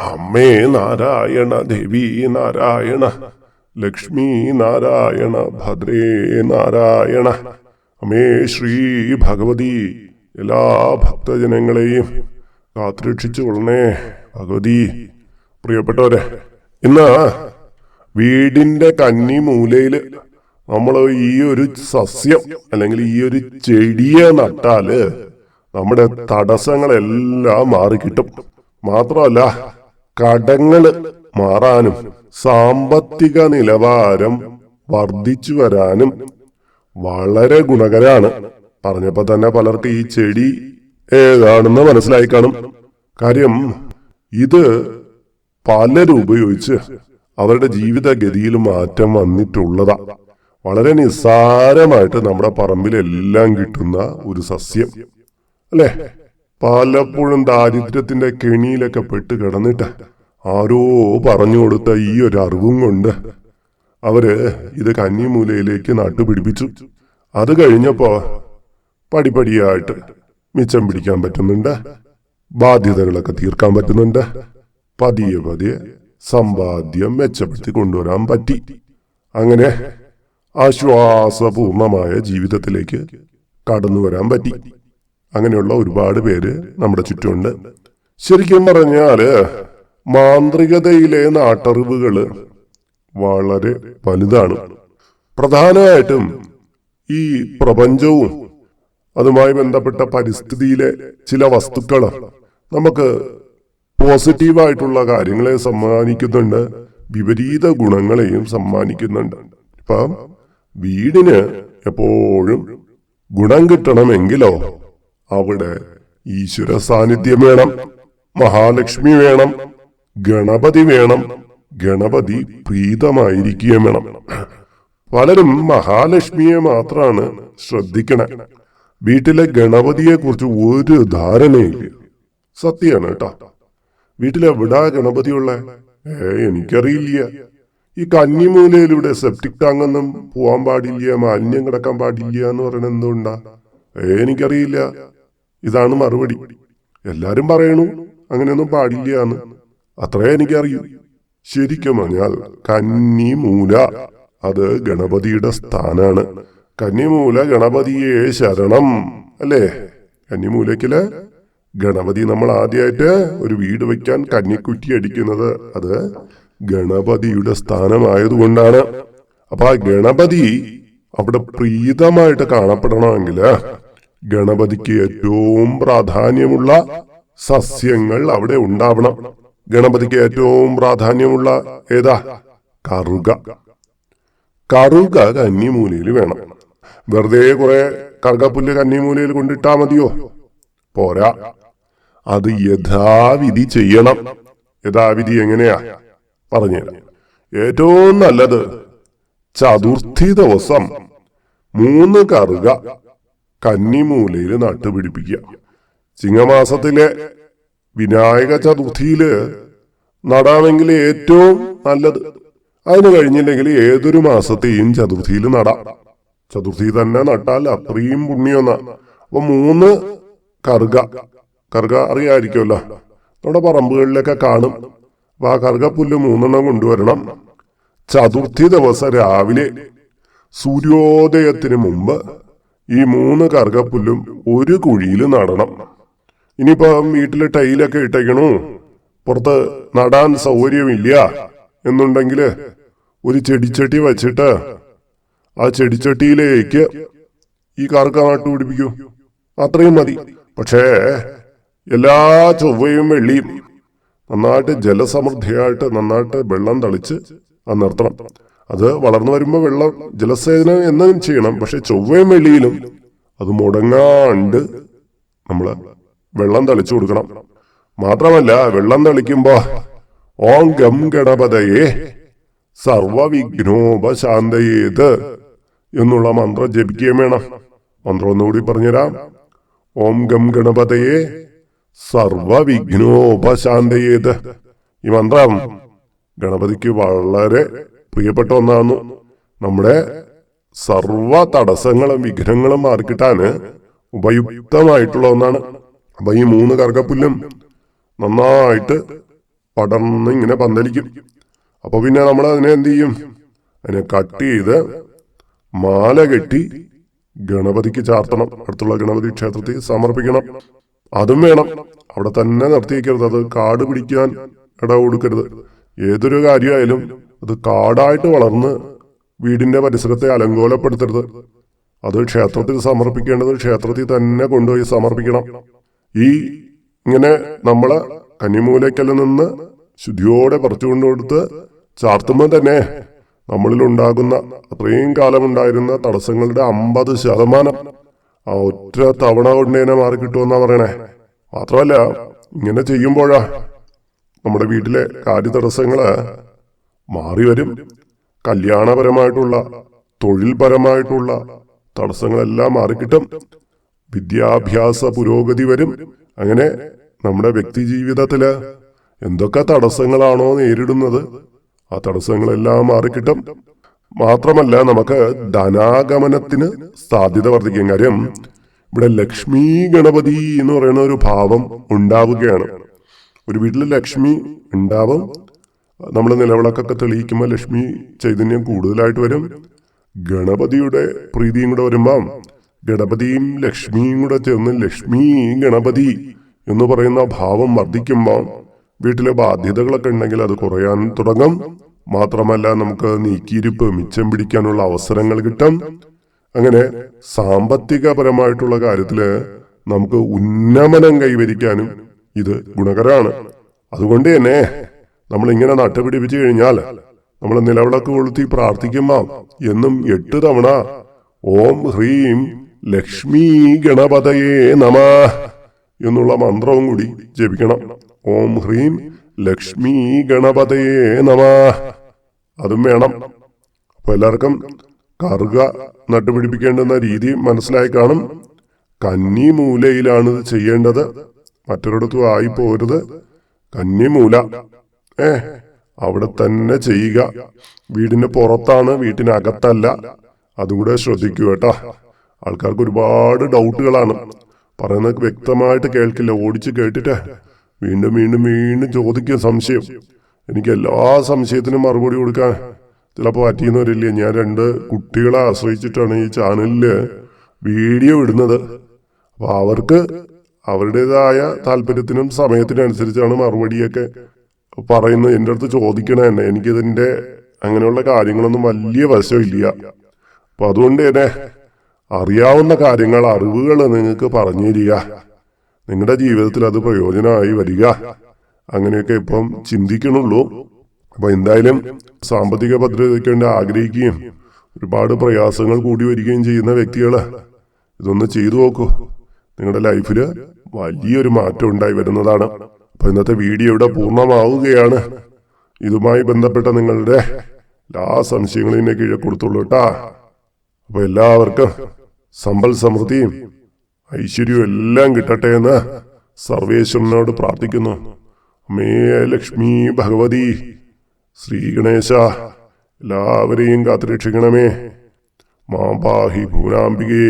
അമ്മേ നാരായണ, ദേവി നാരായണ, ലക്ഷ്മി നാരായണ, ഭദ്രേ നാരായണ. അമ്മേ ശ്രീ ഭഗവതി, എല്ലാ ഭക്തജനങ്ങളെയും കാത്തുരക്ഷിച്ചു കൊള്ളണേ ഭഗവതി. പ്രിയപ്പെട്ടവരെ, ഇന്ന് വീടിന്റെ കന്നിമൂലയില് നമ്മൾ ഈ ഒരു സസ്യം അല്ലെങ്കിൽ ഈ ഒരു ചെടിയെ നട്ടാല് നമ്മുടെ തടസ്സങ്ങളെല്ലാം മാറിക്കിട്ടും. മാത്രമല്ല, കടങ്ങള് മാറാനും സാമ്പത്തിക നിലവാരം വർദ്ധിച്ചു വരാനും വളരെ ഗുണകരമാണ്. പറഞ്ഞപ്പോ തന്നെ പലർക്കും ഈ ചെടി ഏതാണെന്ന് മനസ്സിലായി കാണും. കാര്യം ഇത് പലരും ഉപയോഗിച്ച് അവരുടെ ജീവിതഗതിയിൽ മാറ്റം വന്നിട്ടുള്ളതാ. വളരെ നിസ്സാരമായിട്ട് നമ്മുടെ പറമ്പിലെല്ലാം കിട്ടുന്ന ഒരു സസ്യം അല്ലേ. പലപ്പോഴും ദാരിദ്ര്യത്തിന്റെ കെണിയിലൊക്കെ പെട്ട് കിടന്നിട്ട് ആരോ പറഞ്ഞു കൊടുത്ത ഈ ഒരു അറിവും കൊണ്ട് അവര് ഇത് കന്നിമൂലയിലേക്ക് നട്ടുപിടിപ്പിച്ചു. അത് കഴിഞ്ഞപ്പോ പടിപടിയായിട്ട് മിച്ചം പിടിക്കാൻ പറ്റുന്നുണ്ട്, ബാധ്യതകളൊക്കെ തീർക്കാൻ പറ്റുന്നുണ്ട്, പതിയെ പതിയെ സമ്പാദ്യം മെച്ചപ്പെടുത്തി കൊണ്ടുവരാൻ പറ്റി. അങ്ങനെ ആശ്വാസപൂർണമായ ജീവിതത്തിലേക്ക് കടന്നു വരാൻ പറ്റി. അങ്ങനെയുള്ള ഒരുപാട് പേര് നമ്മുടെ ചുറ്റുമുണ്ട്. ശരിക്കും പറഞ്ഞാല് മാന്ത്രികതയിലെ നാട്ടറിവുകള് വളരെ വലുതാണ്. പ്രധാനമായിട്ടും ഈ പ്രപഞ്ചവും അതുമായി ബന്ധപ്പെട്ട പരിസ്ഥിതിയിലെ ചില വസ്തുക്കള് നമുക്ക് പോസിറ്റീവായിട്ടുള്ള കാര്യങ്ങളെ സമ്മാനിക്കുന്നുണ്ട്, വിപരീത ഗുണങ്ങളെയും സമ്മാനിക്കുന്നുണ്ട്. ഇപ്പം വീടിന് എപ്പോഴും ഗുണം കിട്ടണമെങ്കിലോ അവിടെ ഈശ്വര സാന്നിധ്യം വേണം, മഹാലക്ഷ്മി വേണം, ഗണപതി വേണം, ഗണപതി പ്രീതമായിരിക്കുകയും വേണം. പലരും മഹാലക്ഷ്മിയെ മാത്രമാണ് ശ്രദ്ധിക്കണേ, വീട്ടിലെ ഗണപതിയെ കുറിച്ച് ഒരു ധാരണയില്ല. സത്യമാണ് കേട്ടോ. വീട്ടിലെവിടാ ഗണപതിയുള്ള എനിക്കറിയില്ല. ഈ കന്നിമൂലയിലൂടെ സെപ്റ്റിക് ടാങ്കൊന്നും പോവാൻ പാടില്ല, മാലിന്യം കിടക്കാൻ പാടില്ല എന്ന് പറയുന്നത് എന്തുകൊണ്ടാ എനിക്കറിയില്ല. ഇതാണ് മറുപടി. എല്ലാരും പറയണു അങ്ങനെയൊന്നും പാടില്ല എന്ന്, അത്രേ എനിക്കറിയൂ. ശരിക്കും പറഞ്ഞാൽ കന്നിമൂല അത് ഗണപതിയുടെ സ്ഥാനാണ്. കന്നിമൂല ഗണപതിയെ ശരണം അല്ലേ. കന്നിമൂലക്കില് ഗണപതി, നമ്മൾ ആദ്യമായിട്ട് ഒരു വീട് വയ്ക്കാൻ കന്നിക്കുറ്റി അടിക്കുന്നത് അത് ഗണപതിയുടെ സ്ഥാനമായതുകൊണ്ടാണ്. അപ്പൊ ആ ഗണപതി അവിടെ പ്രീതമായിട്ട് കാണപ്പെടണമെങ്കിൽ ഗണപതിക്ക് ഏറ്റവും പ്രാധാന്യമുള്ള സസ്യങ്ങൾ അവിടെ ഉണ്ടാവണം. ഗണപതിക്ക് ഏറ്റവും പ്രാധാന്യമുള്ള ഏതാ? കറുക. കറുക കന്നിമൂലയിൽ വേണം. വെറുതെ കുറെ കറുകപ്പുല്ല് കന്നിമൂലയിൽ കൊണ്ടിട്ടാ മതിയോ? പോരാ, അത് യഥാവിധി ചെയ്യണം. യഥാവിധി എങ്ങനെയാ പറഞ്ഞുതരാം. ഏറ്റവും നല്ലത് ചതുർത്ഥി ദിവസം 3 കറുക കന്നിമൂലയിൽ നട്ടുപിടിപ്പിക്കുക. ചിങ്ങമാസത്തിലെ വിനായക ചതുർത്ഥിയില് നടാമെങ്കിൽ ഏറ്റവും നല്ലത്. അതിന് കഴിഞ്ഞില്ലെങ്കിൽ ഏതൊരു മാസത്തെയും ചതുർത്ഥിയിൽ നടാം. ചതുർത്ഥി തന്നെ നട്ടാൽ അത്രയും പുണ്യൊന്ന. അപ്പൊ 3 കറുക അറിയായിരിക്കുമല്ലോ, നമ്മുടെ പറമ്പുകളിലൊക്കെ കാണും. അപ്പൊ ആ കറുകപ്പുല്ല് 3 കൊണ്ടുവരണം. ചതുർത്ഥി ദിവസം രാവിലെ സൂര്യോദയത്തിന് മുമ്പ് ഈ 3 കറുകപ്പുല്ലും ഒരു കുഴിയിൽ നടണം. ഇനിയിപ്പോ വീട്ടില് ടൈലൊക്കെ ഇട്ടേക്കണു, പുറത്ത് നടാൻ സൗകര്യമില്ല എന്നുണ്ടെങ്കില് ഒരു ചെടിച്ചട്ടി വച്ചിട്ട് ആ ചെടിച്ചട്ടിയിലേക്ക് ഈ കറുക നട്ടുപിടിപ്പിക്കൂ. അത്രയും മതി. പക്ഷേ എല്ലാ ചൊവ്വയും വെള്ളിയും നന്നായിട്ട് ജലസമൃദ്ധിയായിട്ട് നന്നായിട്ട് വെള്ളം തളിച്ച് അത് നിർത്തണം. അത് വളർന്നു വരുമ്പോൾ വെള്ളം ജലസേചനം എന്നും ചെയ്യണം. പക്ഷെ ചൊവ്വയും വെള്ളിയിലും അത് മുടങ്ങാണ്ട് നമ്മള് വെള്ളം തളിച്ചു കൊടുക്കണം. മാത്രമല്ല, വെള്ളം തളിക്കുമ്പോ ഓം ഗം ഗണപതയെ സർവവിഘ്നോപശാന്തയേത് എന്നുള്ള മന്ത്രം ജപിക്കുകയും വേണം. മന്ത്രം ഒന്നുകൂടി പറഞ്ഞുതരാം. ഓം ഗം ഗണപതയെ സർവവിഘ്നോപശാന്തയേത്. ഈ മന്ത്രം ഗണപതിക്ക് വളരെ പ്രിയപ്പെട്ട ഒന്നാണ്. നമ്മുടെ സർവ തടസ്സങ്ങളും വിഘ്നങ്ങളും മാറിക്കിട്ടാന് ഉപയുക്തമായിട്ടുള്ള ഒന്നാണ്. അപ്പൊ ഈ 3 കറുകപ്പുല്ലും നന്നായിട്ട് പടർന്ന് ഇങ്ങനെ പന്തലിക്കും. അപ്പൊ പിന്നെ നമ്മൾ അതിനെ എന്ത് ചെയ്യും? അതിനെ കട്ട് ചെയ്ത് മാല കെട്ടി ഗണപതിക്ക് ചാർത്തണം. അടുത്തുള്ള ഗണപതി ക്ഷേത്രത്തിൽ സമർപ്പിക്കണം. അതും വേണം. അവിടെ തന്നെ നിർത്തി വയ്ക്കരുത്. അത് കാട് പിടിക്കാൻ ഇട കൊടുക്കരുത്. ഏതൊരു കാര്യമായാലും അത് കാടായിട്ട് വളർന്ന് വീടിന്റെ പരിസരത്തെ അലങ്കോലപ്പെടുത്തരുത്. അത് ക്ഷേത്രത്തിൽ സമർപ്പിക്കേണ്ടത് ക്ഷേത്രത്തിൽ തന്നെ കൊണ്ടുപോയി സമർപ്പിക്കണം. ഈ ഇങ്ങനെ നമ്മള് കന്നിമൂലയ്ക്കൽ നിന്ന് ശുദ്ധിയോടെ പറിച്ചു കൊണ്ടുകൊടുത്ത് ചാർത്തുമ്പോൾ തന്നെ നമ്മളിൽ ഉണ്ടാകുന്ന അത്രയും കാലം ഉണ്ടായിരുന്ന തടസ്സങ്ങളുടെ 50% ആ ഒറ്റ തവണ കൊണ്ട് തന്നെ മാറിക്കിട്ടുമെന്നാ പറയണേ. മാത്രമല്ല, ഇങ്ങനെ ചെയ്യുമ്പോഴാ നമ്മുടെ വീട്ടിലെ കാര്യതടസ്സങ്ങള് മാറി വരും. കല്യാണപരമായിട്ടുള്ള, തൊഴിൽപരമായിട്ടുള്ള തടസ്സങ്ങളെല്ലാം മാറിക്കിട്ടും. വിദ്യാഭ്യാസ പുരോഗതി വരും. അങ്ങനെ നമ്മുടെ വ്യക്തി ജീവിതത്തില് എന്തൊക്കെ തടസ്സങ്ങളാണോ നേരിടുന്നത് ആ തടസ്സങ്ങളെല്ലാം മാറിക്കിട്ടും. മാത്രമല്ല, നമുക്ക് ധനാഗമനത്തിന് സാധ്യത വർദ്ധിക്കും. കാര്യം ഇവിടെ ലക്ഷ്മി ഗണപതി എന്ന് പറയുന്ന ഒരു ഭാവം ഉണ്ടാവുകയാണ്. ഒരു വീട്ടിൽ ലക്ഷ്മി ഉണ്ടാവും. നമ്മൾ നിലവിളക്കൊക്കെ തെളിയിക്കുമ്പോൾ ലക്ഷ്മി ചൈതന്യം കൂടുതലായിട്ട് വരും. ഗണപതിയുടെ പ്രീതിയും കൂടെ വരുമ്പം ഗണപതിയും ലക്ഷ്മിയും കൂടെ ചേർന്ന് ലക്ഷ്മി ഗണപതി എന്ന് പറയുന്ന ഭാവം വർദ്ധിക്കുമ്പോൾ വീട്ടിലെ ബാധ്യതകളൊക്കെ ഉണ്ടെങ്കിൽ അത് കുറയാൻ തുടങ്ങും. മാത്രമല്ല, നമുക്ക് നീക്കിയിരിപ്പ് മിച്ചം പിടിക്കാനുള്ള അവസരങ്ങൾ കിട്ടും. അങ്ങനെ സാമ്പത്തികപരമായിട്ടുള്ള കാര്യത്തില് നമുക്ക് ഉന്നമനം കൈവരിക്കാനും ഇത് ഗുണകരമാണ്. അതുകൊണ്ട് തന്നെ നമ്മൾ ഇങ്ങനെ നട്ടുപിടിപ്പിച്ചു കഴിഞ്ഞാൽ നമ്മൾ നിലവിളക്ക് കൊളുത്തി പ്രാർത്ഥിക്കുമ്പോൾ എന്നും 8 തവണ ഓം ഹ്രീം ലക്ഷ്മി ഗണപതയേ നമ എന്നുള്ള മന്ത്രവും കൂടി ജപിക്കണം. ഓം ഹ്രീം ലക്ഷ്മി ഗണപതയേ നമ. അതും വേണം. അപ്പൊ എല്ലാവർക്കും കറുക നട്ടുപിടിപ്പിക്കേണ്ടുന്ന രീതി മനസ്സിലായി കാണും. കന്നിമൂലയിലാണ് ഇത് ചെയ്യേണ്ടത്. മറ്റൊരിടത്തും ആയി പോരുത്. കന്നിമൂല അവിടെ തന്നെ ചെയ്യുക. വീടിന് പുറത്താണ്, വീട്ടിനകത്തല്ല. അതുകൂടെ ശ്രദ്ധിക്കൂ കേട്ടാ. ആൾക്കാർക്ക് ഒരുപാട് ഡൗട്ടുകളാണ്. പറയുന്നത് വ്യക്തമായിട്ട് കേൾക്കില്ല. ഓടിച്ച് കേട്ടിട്ട് വീണ്ടും വീണ്ടും വീണ്ടും ചോദിക്കും സംശയം. എനിക്ക് എല്ലാ സംശയത്തിനും മറുപടി കൊടുക്കാൻ ചിലപ്പോൾ പറ്റിയെന്നവരില്ലേ. ഞാൻ 2 കുട്ടികളെ ആശ്രയിച്ചിട്ടാണ് ഈ ചാനലില് വീഡിയോ ഇടുന്നത്. അപ്പൊ അവർക്ക് അവരുടേതായ താല്പര്യത്തിനും സമയത്തിനും അനുസരിച്ചാണ് മറുപടിയൊക്കെ പറയുന്നത്. എൻ്റെ അടുത്ത് ചോദിക്കണ തന്നെ. എനിക്കിതിൻ്റെ അങ്ങനെയുള്ള കാര്യങ്ങളൊന്നും വലിയ വശമില്ല. അപ്പൊ അതുകൊണ്ട് തന്നെ അറിയാവുന്ന കാര്യങ്ങൾ, അറിവുകൾ നിങ്ങൾക്ക് പറഞ്ഞു തരിക. നിങ്ങളുടെ ജീവിതത്തിൽ അത് പ്രയോജനമായി വരിക. അങ്ങനെയൊക്കെ ഇപ്പം ചിന്തിക്കണുള്ളൂ. അപ്പൊ എന്തായാലും സാമ്പത്തിക ഭദ്രതയ്ക്ക് വേണ്ടി ആഗ്രഹിക്കുകയും ഒരുപാട് പ്രയാസങ്ങൾ കൂടി വരികയും ചെയ്യുന്ന വ്യക്തികള് ഇതൊന്ന് ചെയ്തു നോക്കൂ. നിങ്ങളുടെ ലൈഫില് വലിയൊരു മാറ്റം ഉണ്ടായി വരുന്നതാണ്. അപ്പൊ ഇന്നത്തെ വീഡിയോ ഇവിടെ പൂർണ്ണമാവുകയാണ്. ഇതുമായി ബന്ധപ്പെട്ട നിങ്ങളുടെ എല്ലാ സംശയങ്ങളും എന്നെ കീഴെ കൊടുത്തുള്ളൂ കേട്ടാ. അപ്പൊ എല്ലാവർക്കും സമ്പൽ സമൃദ്ധിയും ഐശ്വര്യവും എല്ലാം കിട്ടട്ടെ എന്ന് സർവേശ്വരനോട് പ്രാർത്ഥിക്കുന്നു. അമ്മേ ലക്ഷ്മി ഭഗവതി ശ്രീ ഗണേശ എല്ലാവരെയും കാത്തുരക്ഷിക്കണമേ. മാം പാഹി ഭൂനാംബികേ.